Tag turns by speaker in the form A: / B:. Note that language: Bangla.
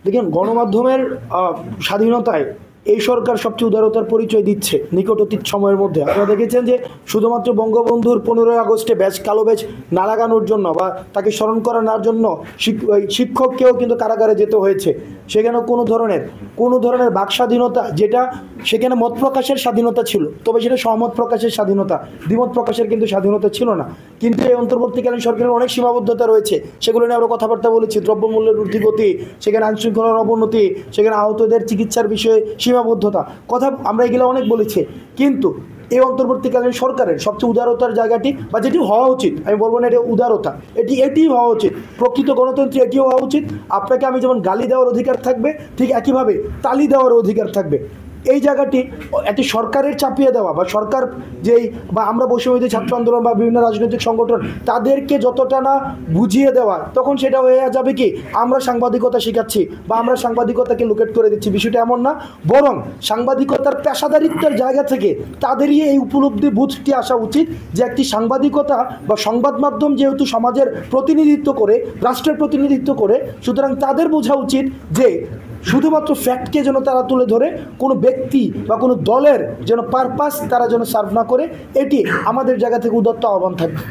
A: দেখেন, গণমাধ্যমের স্বাধীনতায় এই সরকার সবচেয়ে উদারতার পরিচয় দিচ্ছে নিকট অতীত সময়ের মধ্যে। আপনারা দেখেছেন যে শুধুমাত্র বঙ্গবন্ধুর 15ই আগস্টে কালো ব্যাজ না লাগানোর জন্য বা তাকে স্মরণ করানোর জন্য শিক্ষককেও কিন্তু কারাগারে যেতে হয়েছে। সেখানে কোনো ধরনের বাক স্বাধীনতা, যেটা সেখানে মত প্রকাশের স্বাধীনতা ছিল, তবে সেটা সহমত প্রকাশের স্বাধীনতা, দ্বিমত প্রকাশের কিন্তু স্বাধীনতা ছিল না। কিন্তু এই অন্তর্বর্তীকালীন সরকারের অনেক সীমাবদ্ধতা রয়েছে, সেগুলো নিয়ে আমরা কথাবার্তা বলেছি। দ্রব্যমূল্যের ঊর্ধ্বগতি, সেখানে আইনশৃঙ্খলার অবনতি, সেখানে আহতদের চিকিৎসার বিষয়ে সীমাবদ্ধতা, কথা আমরা এগুলো অনেক বলেছি। কিন্তু এই অন্তর্বর্তীকালীন সরকারের সবচেয়ে উদারতার জায়গাটি, বা যেটি হওয়া উচিত, আমি বলবো না এটা উদারতা, এটিই হওয়া উচিত, প্রকৃত গণতন্ত্রে এটিও হওয়া উচিত। আপনাকে আমি যেমন গালি দেওয়ার অধিকার থাকবে, ঠিক একইভাবে তালি দেওয়ার অধিকার থাকবে। এই জায়গাটি এটি সরকারের চাপিয়ে দেওয়া, বা সরকার বা আমরা বৈষম্যবিরোধী ছাত্র আন্দোলন বা বিভিন্ন রাজনৈতিক সংগঠন তাদেরকে যতটা না বুঝিয়ে দেওয়া, তখন সেটা হয়ে যাবে কি আমরা সাংবাদিকতা শেখাচ্ছি বা আমরা সাংবাদিকতাকে লুকেট করে দিচ্ছি। বিষয়টা এমন না, বরং সাংবাদিকতার পেশাদারিত্বের জায়গা থেকে তাদেরই এই উপলব্ধি বুঝতে আসা উচিত যে একটি সাংবাদিকতা বা সংবাদ মাধ্যম যেহেতু সমাজের প্রতিনিধিত্ব করে, রাষ্ট্রের প্রতিনিধিত্ব করে, সুতরাং তাদের বোঝা উচিত যে শুধুমাত্র ফ্যাক্টকে যেন তারা তুলে ধরে, কোনো ব্যক্তি বা কোনো দলের যেন পারপাস তারা যেন সার্ভ না করে। এটি আমাদের জায়গা থেকে উদাত্ত আহ্বান থাকবে।